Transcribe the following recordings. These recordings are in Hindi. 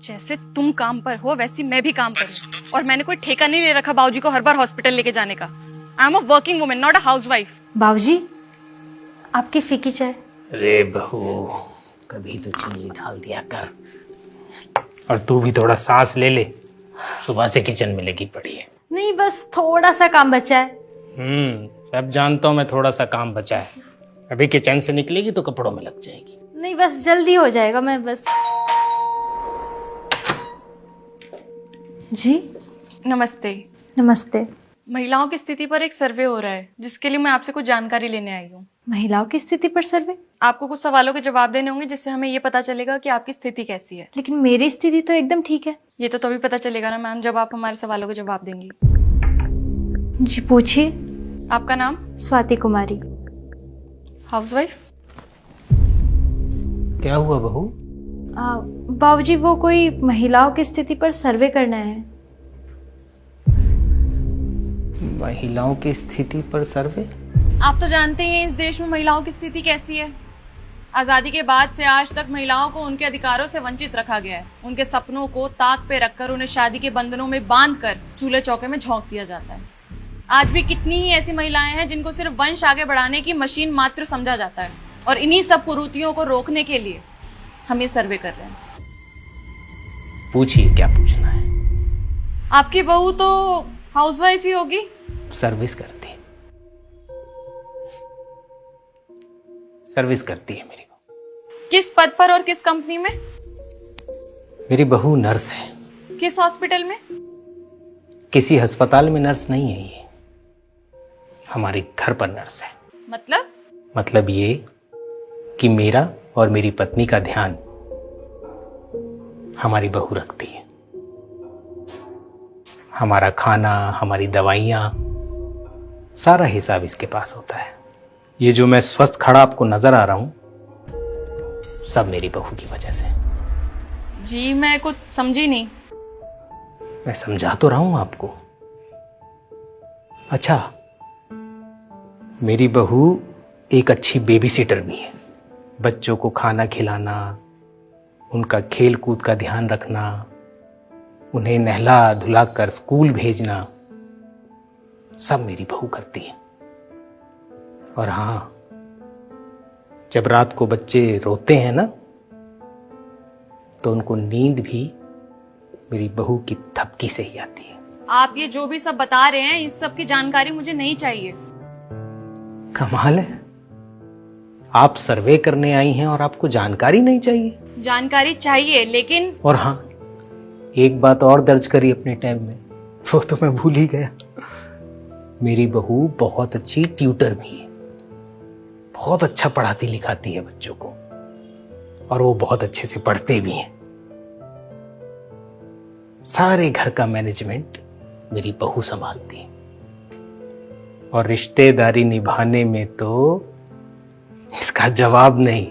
जैसे तुम काम पर हो वैसे मैं भी काम पर हूँ, और मैंने कोई ठेका नहीं ले रखा बाबूजी को हर बार हॉस्पिटल लेके जाने का। I am a working woman, not a housewife. बाबूजी, आपकी फीकी चाय। अरे बहू, कभी तो चीनी डाल दिया कर। और तू भी थोड़ा सांस ले ले, सुबह से किचन में लगी पड़ी है। नहीं, बस थोड़ा सा काम बचा है। सब जानता हूँ मैं, थोड़ा सा काम बचा है। अभी किचन से निकलेगी तो कपड़ों में लग जाएगी। नहीं, बस जल्दी हो जाएगा। मैं बस। जी नमस्ते। नमस्ते। महिलाओं की स्थिति पर एक सर्वे हो रहा है, जिसके लिए मैं आपसे कुछ जानकारी लेने आई हूँ। महिलाओं की स्थिति पर सर्वे? आपको कुछ सवालों के जवाब देने होंगे, जिससे हमें ये पता चलेगा कि आपकी स्थिति कैसी है। लेकिन मेरी स्थिति तो एकदम ठीक है। ये तो तभी पता चलेगा ना मैम, जब आप हमारे सवालों के जवाब देंगी। जी पूछिए। आपका नाम? स्वाति कुमारी। हाउसवाइफ? क्या हुआ बहू? बाबूजी, वो कोई महिलाओं की स्थिति पर सर्वे करना है। महिलाओं की स्थिति पर सर्वे? आप तो जानते ही हैं इस देश में महिलाओं की स्थिति कैसी है। आजादी के बाद से आज तक महिलाओं को उनके अधिकारों से वंचित रखा गया है। उनके सपनों को ताक पे रखकर उन्हें शादी के बंधनों में बांधकर चूल्हे चौके में झोंक दिया जाता है। आज भी कितनी ही ऐसी महिलाएं हैं जिनको सिर्फ वंश आगे बढ़ाने की मशीन मात्र समझा जाता है, और इन्हीं सब कुरीतियों को रोकने के लिए हम ये सर्वे कर रहे हैं। पूछिए, क्या पूछना है? आपकी बहू तो हाउसवाइफ ही होगी। सर्विस करती है। सर्विस करती है मेरी बहू। किस पद पर और किस कंपनी में? मेरी बहू नर्स है। किस हॉस्पिटल में? किसी अस्पताल में नर्स नहीं है ये, हमारे घर पर नर्स है। मतलब ये कि मेरा और मेरी पत्नी का ध्यान हमारी बहू रखती है। हमारा खाना, हमारी दवाइयाँ, सारा हिसाब इसके पास होता है। ये जो मैं स्वस्थ खड़ा आपको नजर आ रहा हूं, सब मेरी बहू की वजह से। जी मैं कुछ समझी नहीं। मैं समझा तो रहा हूं आपको। अच्छा, मेरी बहू एक अच्छी बेबी सिटर भी है। बच्चों को खाना खिलाना, उनका खेल कूद का ध्यान रखना, उन्हें नहला धुला कर स्कूल भेजना, सब मेरी बहू करती है। और हाँ, जब रात को बच्चे रोते हैं ना, तो उनको नींद भी मेरी बहू की थपकी से ही आती है। आप ये जो भी सब बता रहे हैं, इस सब की जानकारी मुझे नहीं चाहिए। कमाल है, आप सर्वे करने आई हैं और आपको जानकारी नहीं चाहिए? जानकारी चाहिए, लेकिन और हाँ, एक बात और दर्ज करी अपने टैब में, वो तो मैं भूल ही गया। मेरी बहू बहुत अच्छी ट्यूटर भी है। बहुत अच्छा पढ़ाती लिखाती है बच्चों को, और वो बहुत अच्छे से पढ़ते भी हैं। सारे घर का मैनेजमेंट मेरी बहू संभालती है, और रिश्तेदारी निभाने में तो इसका जवाब नहीं।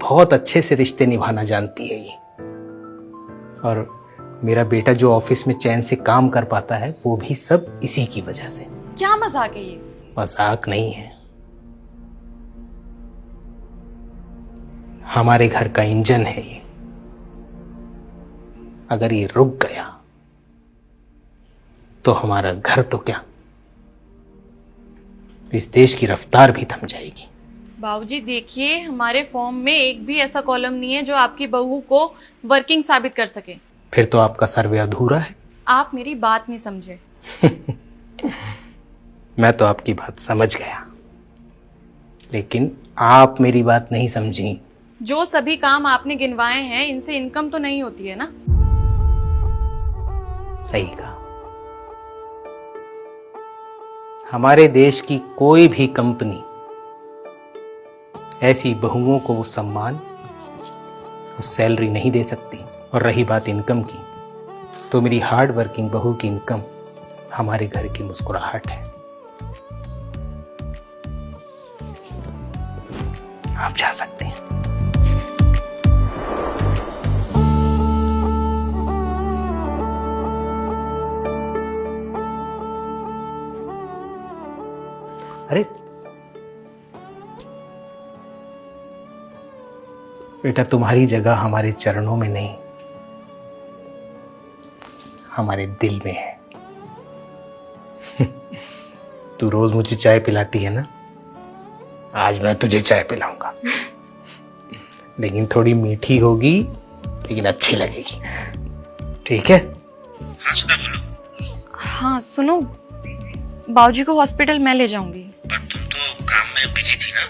बहुत अच्छे से रिश्ते निभाना जानती है ये। और मेरा बेटा जो ऑफिस में चैन से काम कर पाता है, वो भी सब इसी की वजह से। क्या मजाक है ये? मजाक नहीं है, हमारे घर का इंजन है ये। अगर ये रुक गया तो हमारा घर तो क्या, इस देश की रफ्तार भी थम जाएगी। बाबूजी देखिए, हमारे फॉर्म में एक भी ऐसा कॉलम नहीं है जो आपकी बहू को वर्किंग साबित कर सके। फिर तो आपका सर्वे अधूरा है। आप मेरी बात नहीं समझे। मैं तो आपकी बात समझ गया, लेकिन आप मेरी बात नहीं समझी। जो सभी काम आपने गिनवाए हैं, इनसे इनकम तो नहीं होती है ना? सही कहा। हमारे देश की कोई भी कंपनी ऐसी बहुओं को वो सम्मान, वो सैलरी नहीं दे सकती। और रही बात इनकम की, तो मेरी हार्ड वर्किंग बहू की इनकम हमारे घर की मुस्कुराहट है। आप जा सकते हैं। अरे बेटा तुम्हारी जगह हमारे चरणों में नहीं, हमारे दिल में है। तू रोज मुझे चाय पिलाती है ना, आज मैं तुझे चाय पिलाऊंगा। लेकिन थोड़ी मीठी होगी, लेकिन अच्छी लगेगी, ठीक है? हाँ सुधा बोलो। हाँ सुनो, बाबूजी को हॉस्पिटल मैं ले जाऊंगी। पर तुम तो काम में बिजी थी ना।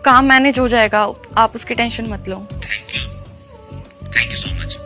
काम मैनेज हो जाएगा, आप उसकी टेंशन मत लो। Thank you so much.